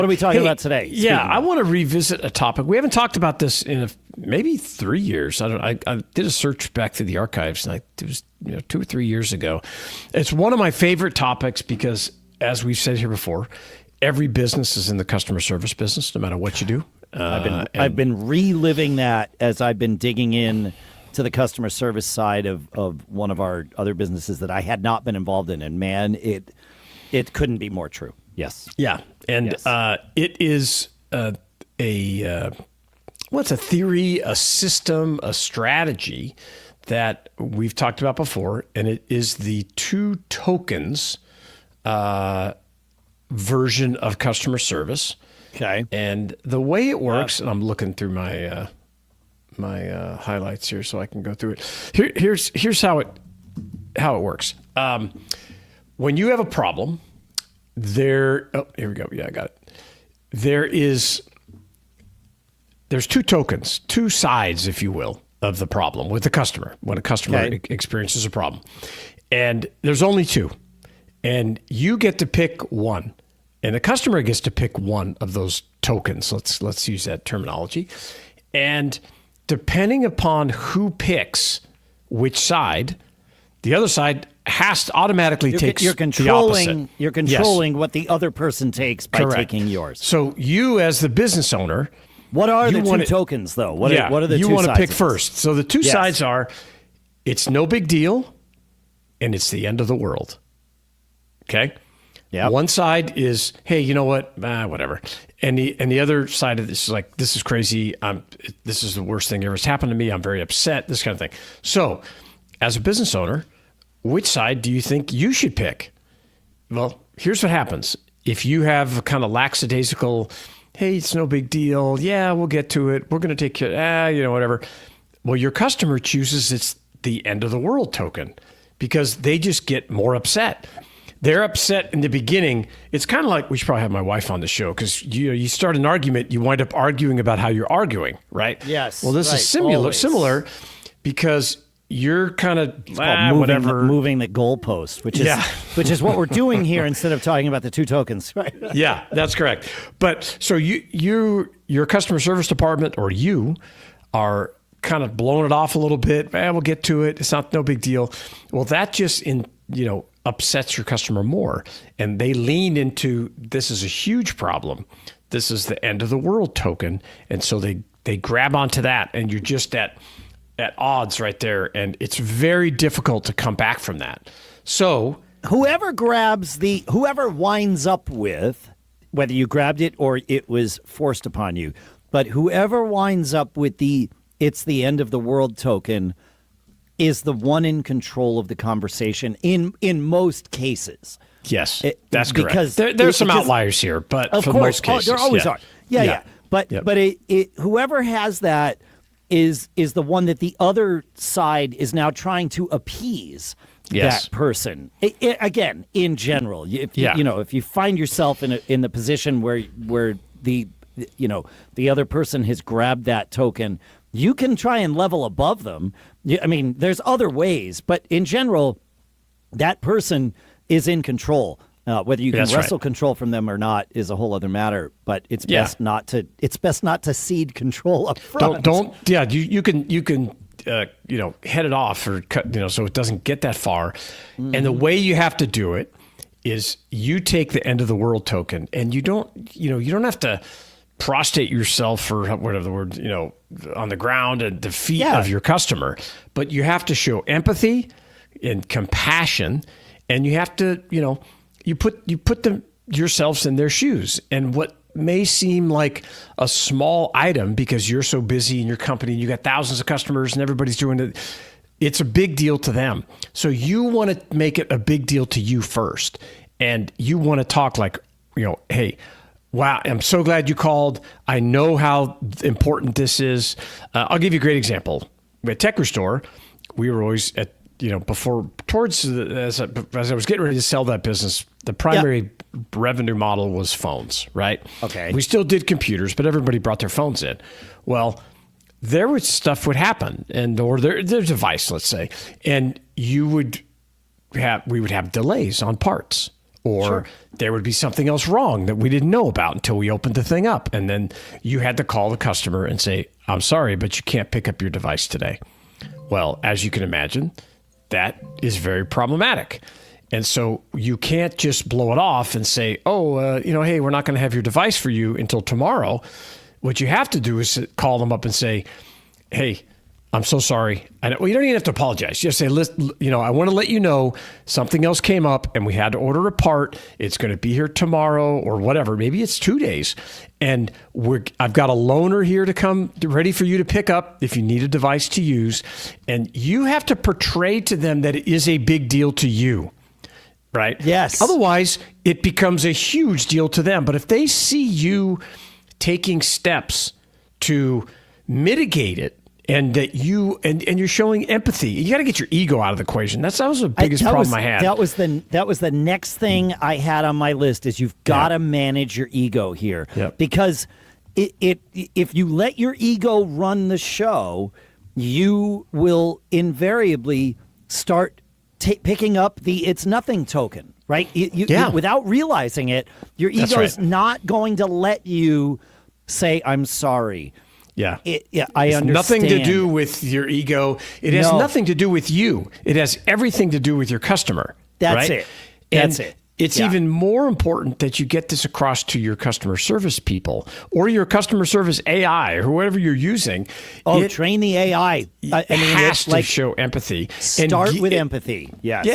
What are we talking about today? Yeah, I want to revisit a topic. We haven't talked about this in maybe 3 years. I did a search back through the archives, and it was 2 or 3 years ago. It's one of my favorite topics because, as we've said here before, every business is in the customer service business, no matter what you do. I've been reliving that as I've been digging in to the customer service side of one of our other businesses that I had not been involved in. And man, it couldn't be more true. Yes. Yeah. And it is a theory, a system, a strategy that we've talked about before. And it is the two tokens version of customer service. Okay. And the way it works, and I'm looking through my highlights here so I can go through it. Here's how it works. When you have a problem, here we go. Yeah, I got it. There's two tokens, two sides, if you will, of the problem with the customer when a customer experiences a problem. And there's only two. And you get to pick one. And the customer gets to pick one of those tokens. Let's use that terminology. And depending upon who picks which side, the other side has to automatically take the opposite. You're controlling what the other person takes by taking yours. So you, as the business owner, what are the two tokens, though? What are the two sides? You want to pick first. So the two sides are, it's no big deal, and it's the end of the world. Okay? Yeah. One side is, hey, you know what? Whatever. And the other side of this is like, this is crazy. This is the worst thing ever has happened to me. I'm very upset. This kind of thing. So, as a business owner, which side do you think you should pick? Well, here's what happens. If you have a kind of lackadaisical, hey, it's no big deal. Yeah, we'll get to it. We're going to take care. Whatever. Well, your customer chooses it's the end of the world token because they just get more upset. They're upset in the beginning. It's kind of like, we should probably have my wife on the show because you start an argument, you wind up arguing about how you're arguing, right? Yes. Well, this is similar because you're kind of moving the goalpost, which is what we're doing here instead of talking about the two tokens, right? Yeah, that's correct. But so your customer service department or you are kind of blowing it off a little bit. We'll get to it. It's no big deal. Well, that just upsets your customer more, and they lean into, this is a huge problem. This is the end of the world token. And so they grab onto that, and you're just at odds right there. And it's very difficult to come back from that. So whoever winds up with, whether you grabbed it or it was forced upon you, but whoever winds up with it's the end of the world token is the one in control of the conversation in most cases. Yes, that's correct. Because there's some outliers here, but for most cases, there always are. Yeah. But whoever has that is the one that the other side is now trying to appease that person. Again, in general, if you find yourself in the position where the other person has grabbed that token, you can try and level above them. I mean, there's other ways, but in general, that person is in control. Whether you can wrestle control from them or not is a whole other matter. But it's best not to cede control up front. You can head it off or cut, so it doesn't get that far. Mm-hmm. And the way you have to do it is you take the end of the world token, and you don't have to prostrate yourself or whatever the word, on the ground at the feet of your customer, but you have to show empathy and compassion, and you have to, you put them yourselves in their shoes. And what may seem like a small item because you're so busy in your company and you got thousands of customers and everybody's doing it, it's a big deal to them. So you want to make it a big deal to you first, and you want to talk like, hey, wow, I'm so glad you called. I know how important this is. I'll give you a great example. At Tech Restore, we were always at, as I was getting ready to sell that business, the primary revenue model was phones, right? Okay. We still did computers, but everybody brought their phones in. Well, stuff would happen, or their device, let's say, and we would have delays on parts. or there would be something else wrong that we didn't know about until we opened the thing up. And then you had to call the customer and say, I'm sorry, but you can't pick up your device today. Well, as you can imagine, that is very problematic. And so you can't just blow it off and say, hey, we're not going to have your device for you until tomorrow. What you have to do is call them up and say, hey, I'm so sorry. You don't even have to apologize. Just say, listen, I want to let you know something else came up and we had to order a part. It's going to be here tomorrow or whatever. Maybe it's 2 days. And I've got a loaner here to come ready for you to pick up if you need a device to use. And you have to portray to them that it is a big deal to you. Right? Yes. Otherwise, it becomes a huge deal to them. But if they see you taking steps to mitigate it, and that and you're showing empathy, you got to get your ego out of the equation. That was the biggest problem I had. That was the next thing I had on my list. Is you've got to manage your ego here, because if you let your ego run the show, you will invariably start picking up the "it's nothing" token, right? You, without realizing it, your ego is not going to let you say, "I'm sorry." Yeah. I understand. Nothing to do with your ego. It has nothing to do with you. It has everything to do with your customer. That's right? it. That's it. It's even more important that you get this across to your customer service people or your customer service AI or whoever you're using. Train the AI. It has to show empathy. Start with empathy. Yes. Yeah.